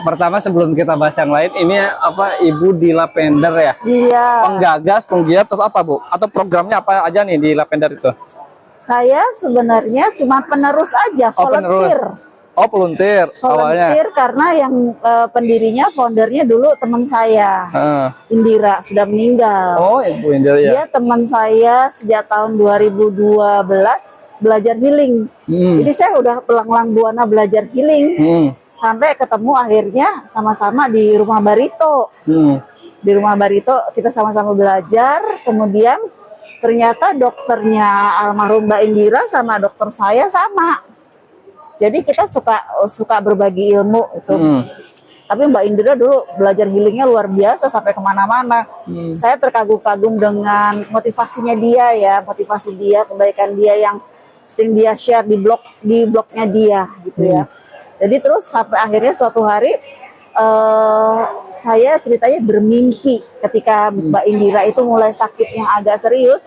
pertama sebelum kita bahas yang lain, ini apa Ibu di Lavender ya? Iya. Penggagas, penggiat, terus apa Bu? Atau programnya apa aja nih di Lavender itu? Saya sebenarnya cuma penerus aja, Oh volunteer. penerus. Oh volunteer awalnya. Volunteer karena yang pendirinya, foundernya dulu teman saya, Indira, sudah meninggal. Oh Ibu Indira ya. Dia teman saya sejak tahun 2012 belajar healing. Jadi saya udah pelang-lang buana belajar healing. Sampai ketemu akhirnya sama-sama di Rumah Barito. Di Rumah Barito kita sama-sama belajar. Kemudian ternyata dokternya almarhum Mbak Indira sama dokter saya sama. Jadi kita suka berbagi ilmu itu. Tapi Mbak Indira dulu belajar healingnya luar biasa sampai kemana-mana. Saya terkagum-kagum dengan motivasinya dia ya, motivasi dia, kebaikan dia yang sering dia share di blognya dia gitu ya. Jadi terus sampai akhirnya suatu hari saya ceritanya bermimpi ketika Mbak Indira itu mulai sakit yang agak serius.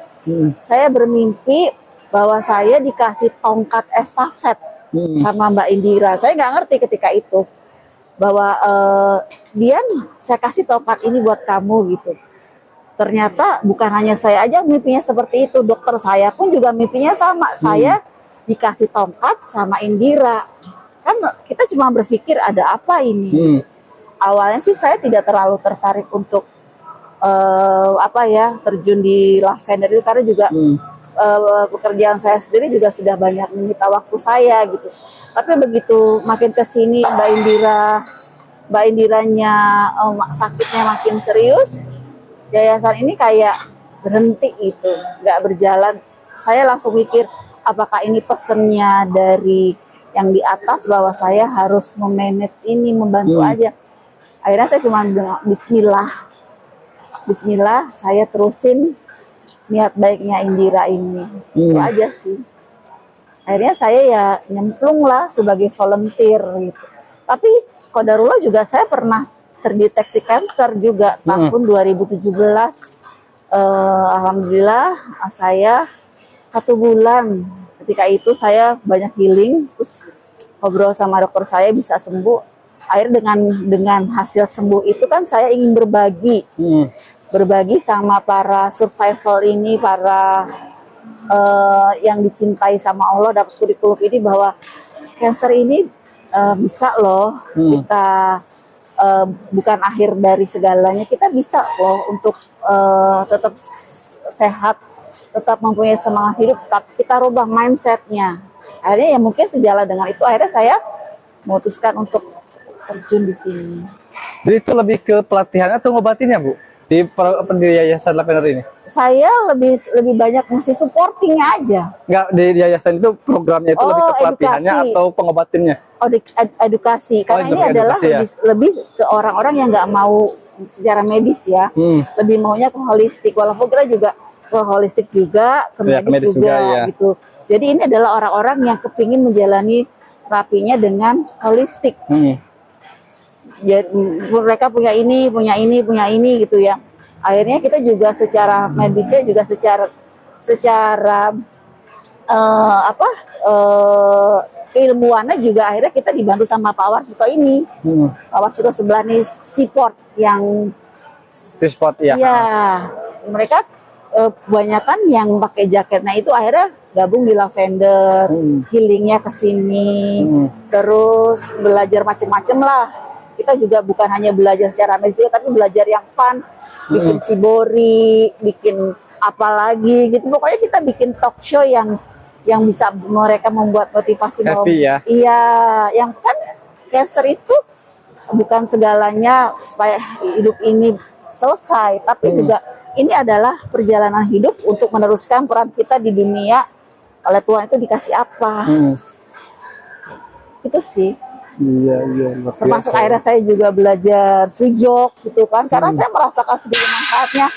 Saya bermimpi bahwa saya dikasih tongkat estafet sama Mbak Indira. Saya nggak ngerti ketika itu bahwa Dian, saya kasih tongkat ini buat kamu gitu. Ternyata bukan hanya saya aja mimpinya seperti itu, dokter saya pun juga mimpinya sama. Saya dikasih tongkat sama Indira. Kan kita cuma berpikir ada apa ini. Awalnya sih saya tidak terlalu tertarik untuk terjun di Lavender itu karena juga pekerjaan saya sendiri juga sudah banyak menyita waktu saya gitu. Tapi begitu makin kesini Mbak Indiranya sakitnya makin serius, yayasan ini kayak berhenti itu, nggak berjalan. Saya langsung mikir apakah ini pesennya dari yang di atas bahwa saya harus memanage ini, membantu aja. Akhirnya saya cuma bilang Bismillah, saya terusin niat baiknya Indira ini. Itu aja sih. Akhirnya saya ya nyemplung lah sebagai volunteer gitu. Tapi qadarullah juga saya pernah terdeteksi kanker juga tahun 2017. Alhamdulillah saya 1 bulan ketika itu saya banyak healing, terus ngobrol sama dokter saya bisa sembuh. Akhirnya dengan hasil sembuh itu kan saya ingin berbagi sama para survival ini, para yang dicintai sama Allah, dapat kurikulum ini bahwa cancer ini bisa loh kita bukan akhir dari segalanya, kita bisa loh untuk tetap sehat, tetap mempunyai semangat hidup, tapi kita rubah mindsetnya. Akhirnya ya mungkin sejalan dengan itu akhirnya saya memutuskan untuk terjun di sini. Jadi itu lebih ke pelatihannya atau ngobatinnya Bu? Di pendiri Yayasan Lavender ini? Saya lebih banyak ngasih supportingnya aja. Enggak, di yayasan itu programnya itu lebih ke pelatihannya edukasi, atau pengobatannya? Edukasi, karena ini adalah lebih ke orang-orang yang nggak mau secara medis ya. Lebih maunya ke holistik, walaupun kita juga ke holistik juga, ke medis juga ya. Gitu. Jadi ini adalah orang-orang yang kepingin menjalani terapinya dengan holistik. Jadi, mereka punya ini gitu ya. Akhirnya kita juga secara medisnya juga secara keilmuannya juga akhirnya kita dibantu sama Pak Warsito ini. Pak Warsito sebelah nih support yang support ya. Ya, mereka kebanyakan yang pakai jaketnya itu akhirnya gabung di Lavender, healingnya ke sini, terus belajar macam-macam lah. Kita juga bukan hanya belajar secara medis tapi belajar yang fun, bikin shibori, bikin apa lagi gitu. Pokoknya kita bikin talk show yang bisa mereka membuat motivasi bahwa iya, yang kan cancer itu bukan segalanya supaya hidup ini selesai, tapi juga ini adalah perjalanan hidup untuk meneruskan peran kita di dunia. Oleh Tuhan itu dikasih apa? Itu sih. Iya. Termasuk akhirnya saya juga belajar sujok gitu kan, karena saya merasakan sedikit manfaatnya.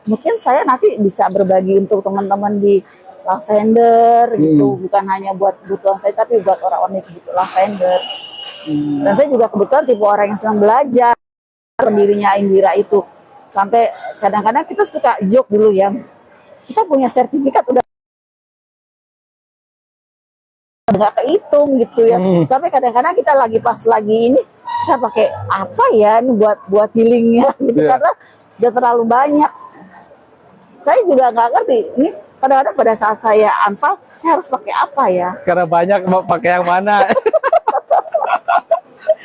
Mungkin saya nanti bisa berbagi untuk teman-teman di Lavender gitu, bukan hanya buat kebutuhan saya, tapi buat orang-orang yang butuh Lavender. Dan saya juga kebetulan tipe orang yang senang belajar. Pendirinya Indira itu sampai kadang-kadang kita suka joke dulu ya, kita punya sertifikat udah nggak kehitung gitu ya. Sampai kadang-kadang kita lagi pas lagi ini kita pakai apa ya ini buat healingnya gitu karena udah terlalu banyak. Saya juga nggak ngerti ini kadang-kadang pada saat saya anfal saya harus pakai apa ya? Karena banyak mau pakai yang mana.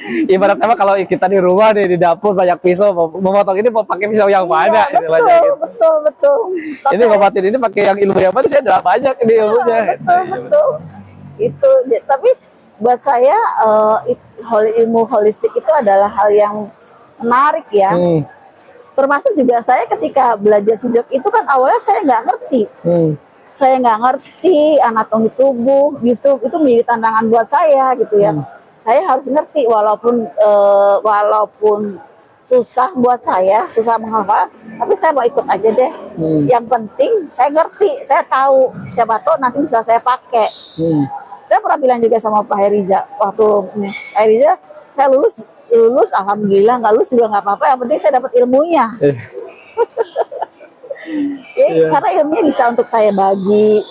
Ibaratnya kalau kita di rumah di dapur banyak pisau, mau memotong ini mau pakai pisau yang mana? Betul. Ini ngobatin ini pakai yang ilmu yang mana? Saya udah banyak ini ilmunya. Betul. Itu tapi buat saya ilmu holistik itu adalah hal yang menarik ya. Termasuk juga saya ketika belajar sujud itu kan awalnya saya nggak ngerti. Saya nggak ngerti anatomi tubuh, justru itu menjadi tantangan buat saya gitu ya. Saya harus ngerti walaupun susah buat saya, susah menghafal, tapi saya mau ikut aja deh. Yang penting saya ngerti, saya tahu, siapa tahu nanti bisa saya pakai. Saya pernah bilang juga sama Pak Heriza waktu Pak Heriza, saya lulus, alhamdulillah, nggak lulus juga nggak apa-apa, yang penting saya dapat ilmunya. Karena ilmunya bisa untuk saya bagi,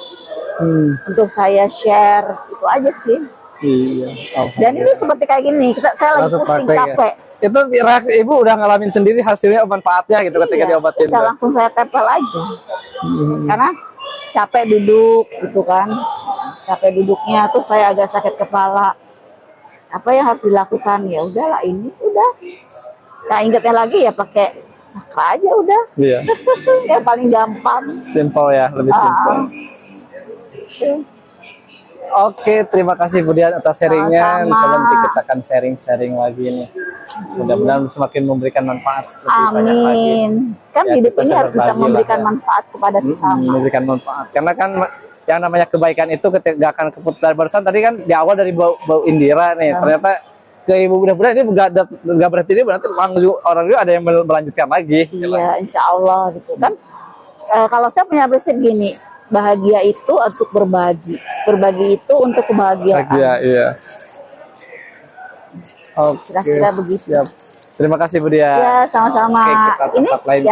untuk saya share, itu aja sih. Dan ini seperti kayak gini, saya lagi pusing capek. Itu reaksi ibu udah ngalamin sendiri hasilnya manfaatnya gitu ketika diobatin. Udah langsung saya tempel aja. Karena capek duduk gitu kan, capek duduknya tuh saya agak sakit kepala. Apa yang harus dilakukan ya udahlah ini udah. Nah ingatnya lagi ya pakai cakra aja udah. Yang paling gampang. Simple ya, lebih simple. Oke, terima kasih Bu Dian atas sharingnya. Insyaallah nanti kita akan sharing lagi nih. Mudah-mudahan semakin memberikan manfaat lebih banyak lagi. Kan ya, hidup ini harus bisa memberikan manfaat kepada sesama. Memberikan manfaat. Karena kan yang namanya kebaikan itu ketika akan keputus dari barusan tadi kan di awal dari bau Indira nih. Ternyata ke ibu mudah-mudahan ini nggak berhenti ini berarti orang juga ada yang melanjutkan lagi. Iya, insya Allah gitu kan. Kalau saya punya prinsip gini. Bahagia itu untuk berbagi itu untuk kebahagiaan. Iya. Oke, kira-kira begitu. Siap. Terima kasih Bu Dian. Ya, sama-sama. Oke, kita tempat lain.